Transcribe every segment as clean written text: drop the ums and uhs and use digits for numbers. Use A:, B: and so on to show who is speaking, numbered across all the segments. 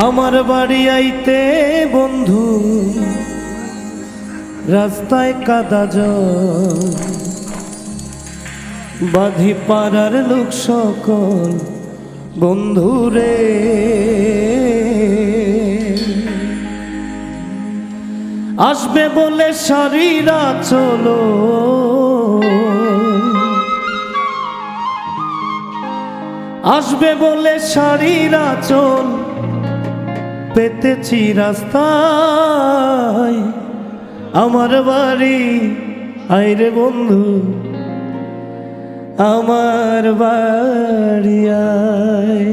A: আমার বাড়ি আইতে বন্ধু রাস্তায় কাদা জল, বাঁধি পাড়ার লোক সকল বন্ধুরে। আসবে বলে সারিরা চলো, আসবে বলে সারিরা চল, পেতেছি রাস্তায় আমার বাড়ি। আইরে বন্ধু আমার বাড়ি আয়।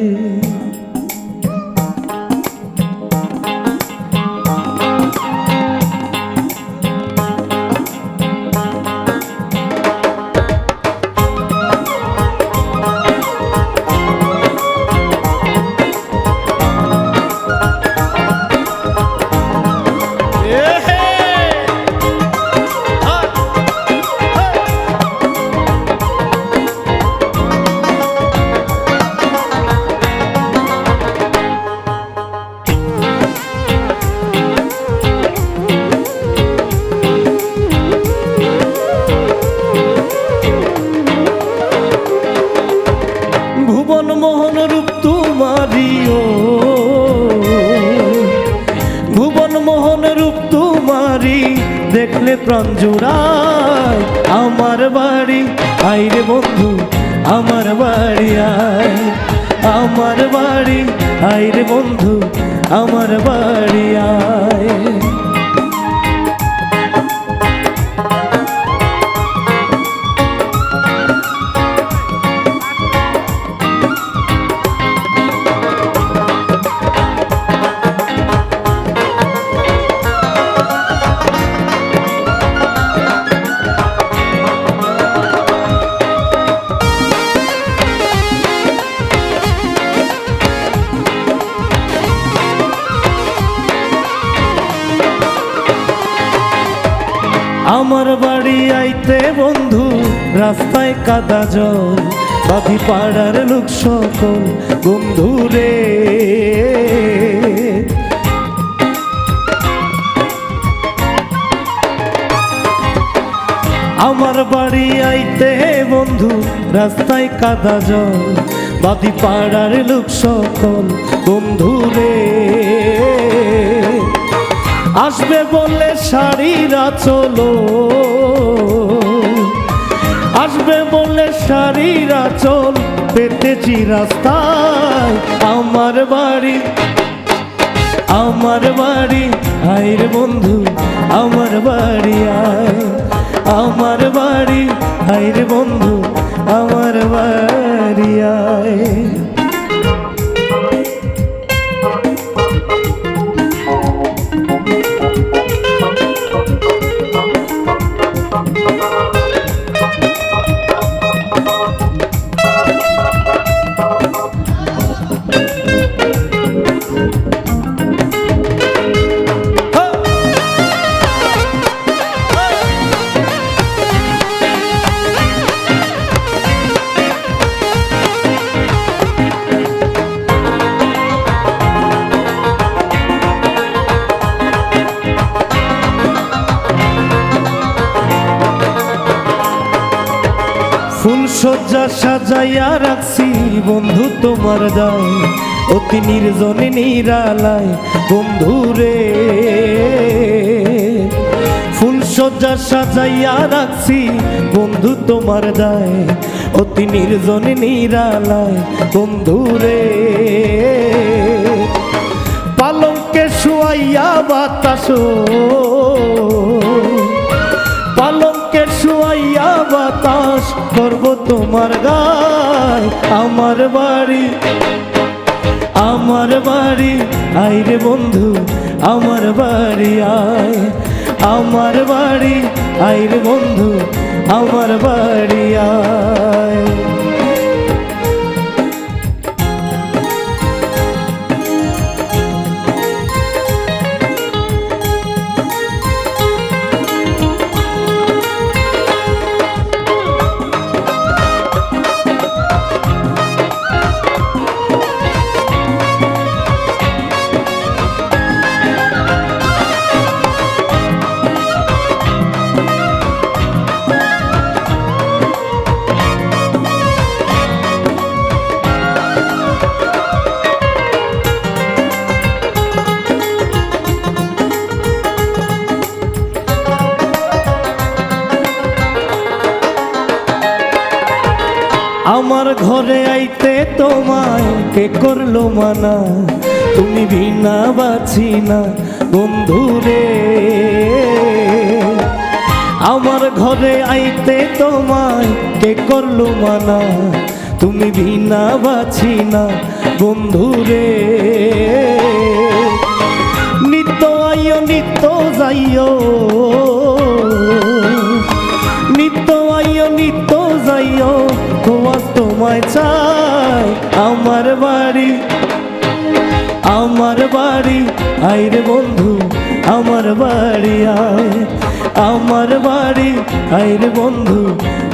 A: ভুবন মোহন রূপ তোমারিও, ভুবন মোহন রূপ তোমারি দেখলে প্রাণ জুড়ায় আমার বাড়ি। আইরে বন্ধু আমার বাড়ি আয়, আমার বাড়ি। আইরে বন্ধু আমার বাড়ি আয়। আমার বাড়ি আইতে বন্ধু রাস্তায় কাদা জল, বাঁধি পাড়ার লোক সকল বন্ধুরে। আমার বাড়ি আইতে বন্ধু রাস্তায় কাদা জল, বাঁধি পাড়ার লোক সকল বন্ধুরে। আসবে বলে সারিরা চলো, আসবে বলে সারিরা চল, পেতেছি রাস্তায় আমার বাড়ি। আমার বাড়ি আইরে বন্ধু আমার বাড়ি আয়, আমার বাড়ি। আইরে বন্ধু আমার বাড়ি আয়। ফুল সজ্জা সাজাইয়া রাখছি বন্ধু তোমার দায়, অতি নির্জনে নিরালায় বন্ধুরে। ফুল সজ্জা সাজাইয়া রাখছি বন্ধু তোমার দায়, অতি নির্জনে নিরালায় বন্ধুরে। পালঙ্কে শুয়াইয়া বাতাস, পালঙ্কে শুয়াইয়া বাতাস করব তোমার গায়। আমার বাড়ি, আমার বাড়ি। আইরে বন্ধু আমার বাড়ি আয়, আমার বাড়ি আইরে বন্ধু আমার বাড়ি আয়। আমার ঘরে আইতে তোমায় কে করলো মানা, তুমি বিনা বাছি না বন্ধু রে। আমার ঘরে আইতে তোমায় কে করলো মানা, তুমি বিনা বাছি না বন্ধু রে। নিত্য আইও নিত্য যাইও, নিত্য আইও নিত্য যাইও, তোমার তোমায় চাই। আমার বাড়ি আইরে বন্ধু আমার বাড়ি আয়। আমার বাড়ি আইরে বন্ধু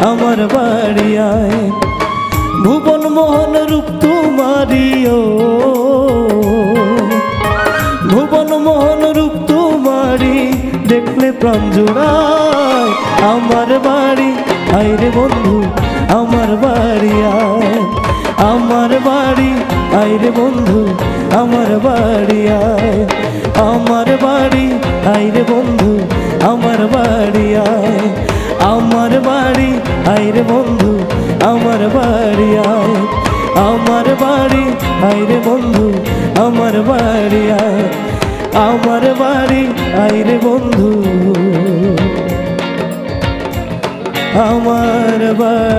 A: আমার বাড়ি আয়। ভুবন মোহন রূপ তোমারিও, ভুবন মোহন রূপ তোমারি, দেখলে প্রাণ জুড়ায়। আমার বাড়ি আইরে বন্ধু আমার বাড়ি আয়। আমার বাড়ি আইরে বন্ধু আমার বাড়ি আয়। আমার বাড়ি আইরে বন্ধু আমার বাড়ি আয়। আমার বাড়ি আইরে বন্ধু আমার বাড়ি আয়। আমার বাড়ি আইরে বন্ধু আমার বাড়ি আয়। আমার বাড়ি আইরে বন্ধু আমার বাড়ি।